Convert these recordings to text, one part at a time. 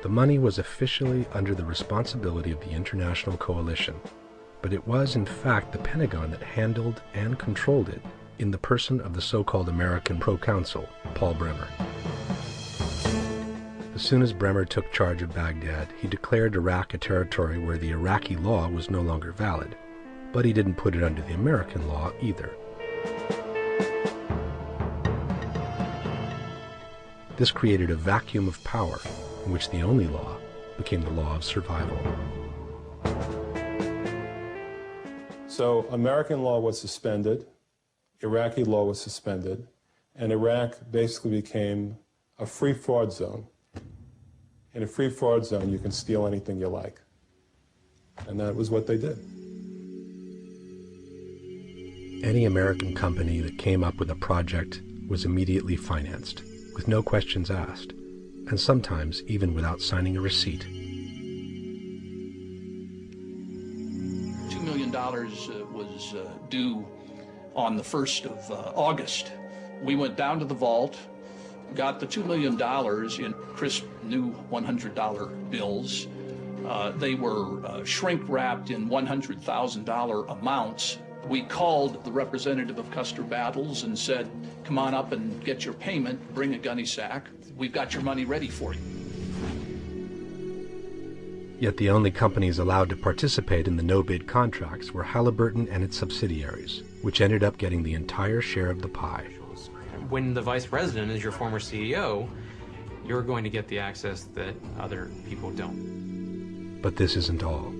The money was officially under the responsibility of the international coalition, but it was in fact the Pentagon that handled and controlled it in the person of the so-called American proconsul, Paul Bremer. As soon as Bremer took charge of Baghdad, he declared Iraq a territory where the Iraqi law was no longer valid, but he didn't put it under the American law either. This created a vacuum of power in which the only law became the law of survival. So American law was suspended, Iraqi law was suspended, and Iraq basically became a free fraud zone. In a free fraud zone, you can steal anything you like. And that was what they did. Any American company that came up with a project was immediately financed, with no questions asked, and sometimes even without signing a receipt. $2 million was due on the 1st of August. We went down to the vault, got the $2 million in crisp new $100 bills. They were shrink-wrapped in $100,000 amounts. We called the representative of Custer Battles and said, come on up and get your payment, bring a gunny sack. We've got your money ready for you. Yet the only companies allowed to participate in the no-bid contracts were Halliburton and its subsidiaries, which ended up getting the entire share of the pie. When the vice president is your former CEO, you're going to get the access that other people don't. But this isn't all.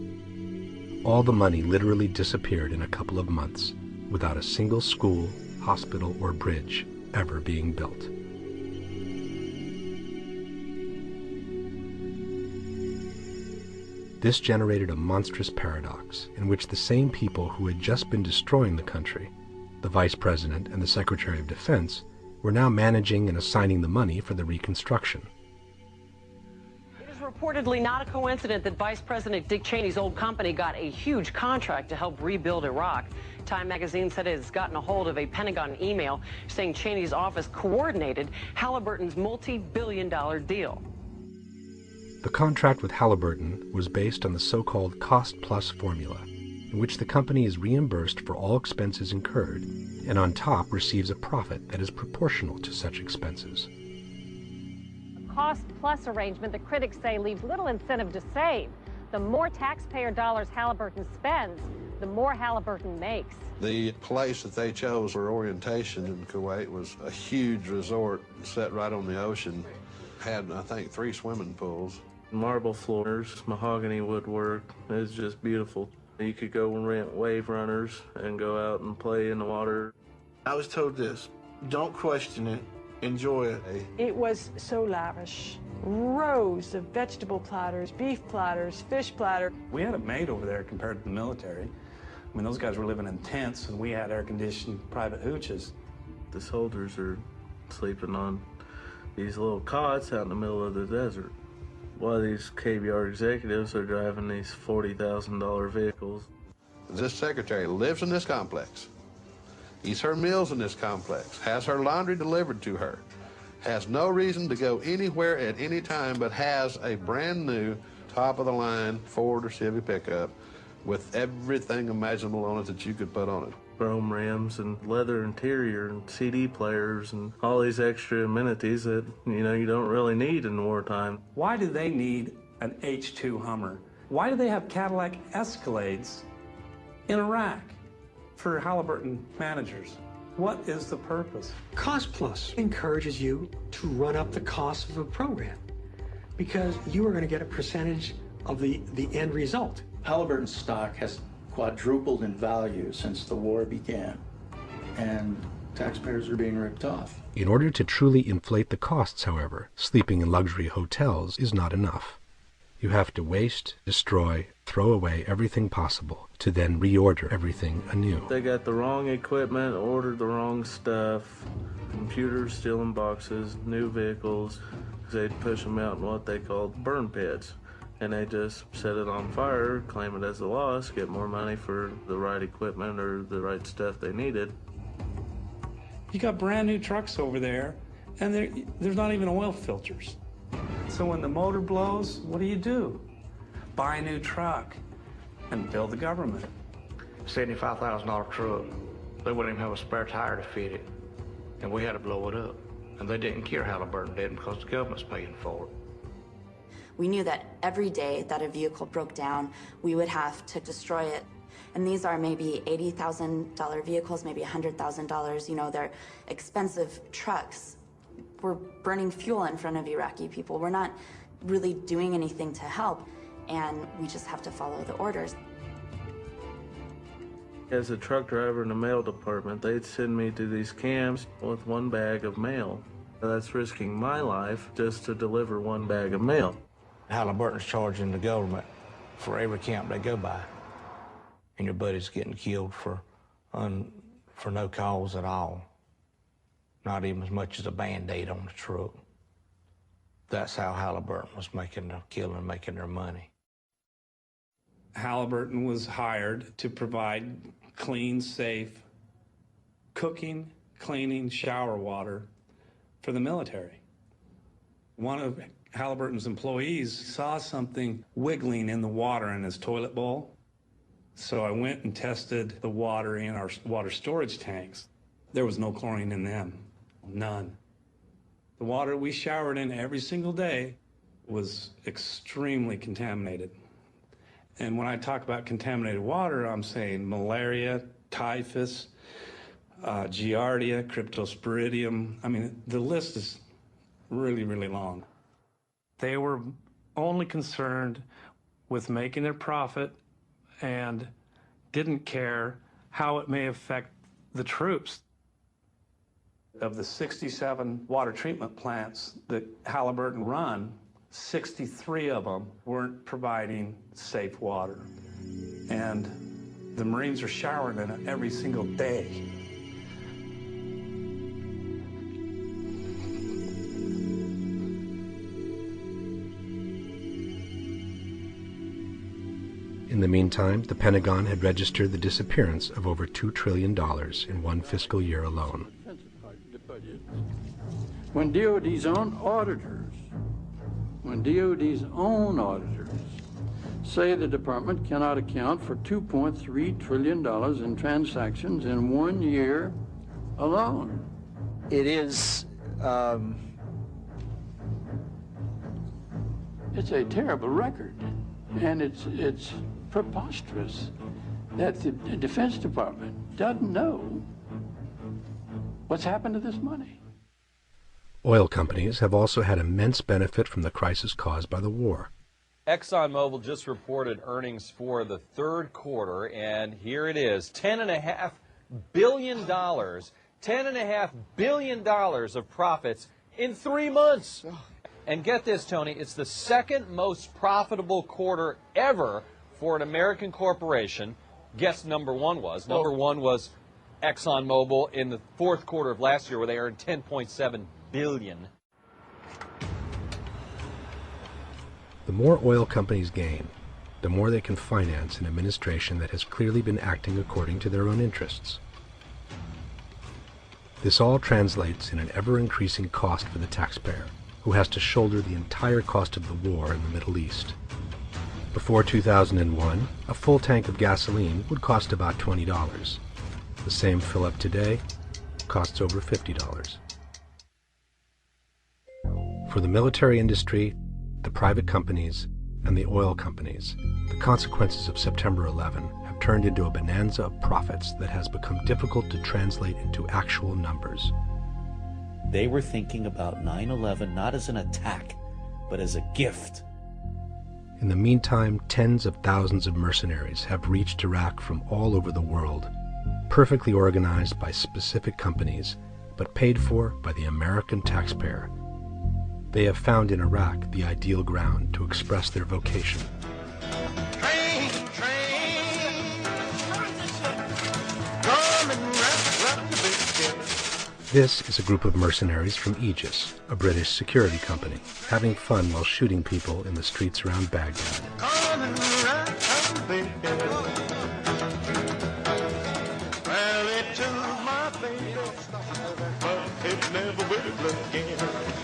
All the money literally disappeared in a couple of months, without a single school, hospital, or bridge ever being built. This generated a monstrous paradox in which the same people who had just been destroying the country, the Vice President and the Secretary of Defense, were now managing and assigning the money for the reconstruction. It is reportedly not a coincidence that Vice President Dick Cheney's old company got a huge contract to help rebuild Iraq. Time magazine said it has gotten a hold of a Pentagon email saying Cheney's office coordinated Halliburton's multi-billion-dollar deal. The contract with Halliburton was based on the so-called cost-plus formula, in which the company is reimbursed for all expenses incurred, and on top receives a profit that is proportional to such expenses. A cost-plus arrangement that critics say leaves little incentive to save. The more taxpayer dollars Halliburton spends, the more Halliburton makes. The place that they chose for orientation in Kuwait was a huge resort set right on the ocean. Had, I think, 3 swimming pools. Marble floors, mahogany woodwork. It's just beautiful. You could go and rent wave runners and go out and play in the water. I was told this, don't question it, enjoy it. It was so lavish. Rows of vegetable platters, beef platters, fish platter. We had it made over there compared to the military. I mean, those guys were living in tents and we had air-conditioned private hooches. The soldiers are sleeping on these little cots out in the middle of the desert, while these KBR executives are driving these $40,000 vehicles. This secretary lives in this complex, eats her meals in this complex, has her laundry delivered to her, has no reason to go anywhere at any time, but has a brand new top-of-the-line Ford or Chevy pickup with everything imaginable on it that you could put on it. Chrome rims and leather interior and CD players and all these extra amenities that, you don't really need in wartime. Why do they need an H2 Hummer? Why do they have Cadillac Escalades in Iraq for Halliburton managers? What is the purpose? Cost Plus encourages you to run up the cost of a program because you are going to get a percentage of the end result. Halliburton stock has quadrupled in value since the war began, and taxpayers are being ripped off. In order to truly inflate the costs, however, sleeping in luxury hotels is not enough. You have to waste, destroy, throw away everything possible to then reorder everything anew. They got the wrong equipment, ordered the wrong stuff, computers still in boxes, new vehicles. They'd push them out in what they called burn pits. And they just set it on fire, claim it as a loss, get more money for the right equipment or the right stuff they needed. You got brand new trucks over there, and there's not even oil filters. So when the motor blows, what do? Buy a new truck and build the government. $75,000 truck. They wouldn't even have a spare tire to fit it. And we had to blow it up. And they didn't care Halliburton did because the government's paying for it. We knew that every day that a vehicle broke down, we would have to destroy it. And these are maybe $80,000 vehicles, maybe $100,000. You know, they're expensive trucks. We're burning fuel in front of Iraqi people. We're not really doing anything to help, and we just have to follow the orders. As a truck driver in the mail department, they'd send me to these camps with one bag of mail. That's risking my life just to deliver one bag of mail. Halliburton's charging the government for every camp they go by. And your buddy's getting killed for no cause at all. Not even as much as a Band-Aid on the truck. That's how Halliburton was making their killing, making their money. Halliburton was hired to provide clean, safe cooking, cleaning, shower water for the military. One of Halliburton's employees saw something wiggling in the water in his toilet bowl. So I went and tested the water in our water storage tanks. There was no chlorine in them, none. The water we showered in every single day was extremely contaminated. And when I talk about contaminated water, I'm saying malaria, typhus, giardia, cryptosporidium. I mean, the list is really, really long. They were only concerned with making their profit and didn't care how it may affect the troops. Of the 67 water treatment plants that Halliburton run, 63 of them weren't providing safe water. And the Marines are showering in it every single day. In the meantime, the Pentagon had registered the disappearance of over $2 trillion in one fiscal year alone. When DOD's own auditors say the department cannot account for $2.3 trillion in transactions in 1 year alone. It is, it's a terrible record, and it's preposterous that the Defense Department doesn't know what's happened to this money. Oil companies have also had immense benefit from the crisis caused by the war. ExxonMobil just reported earnings for the third quarter, and here it is, $10.5 billion, $10.5 billion of profits in 3 months. And get this, Tony, it's the second most profitable quarter ever for an American corporation. Guess number one was? Number one was ExxonMobil in the fourth quarter of last year, where they earned $10.7 billion. The more oil companies gain, the more they can finance an administration that has clearly been acting according to their own interests. This all translates in an ever-increasing cost for the taxpayer, who has to shoulder the entire cost of the war in the Middle East. Before 2001, a full tank of gasoline would cost about $20. The same fill-up today costs over $50. For the military industry, the private companies, and the oil companies, the consequences of September 11 have turned into a bonanza of profits that has become difficult to translate into actual numbers. They were thinking about 9/11 not as an attack, but as a gift. In the meantime, tens of thousands of mercenaries have reached Iraq from all over the world, perfectly organized by specific companies, but paid for by the American taxpayer. They have found in Iraq the ideal ground to express their vocation. Train, come and wrap the biscuit. This is a group of mercenaries from Aegis, a British security company, having fun while shooting people in the streets around Baghdad. Come and wrap the biscuit. Well, it took my baby, but it never will again.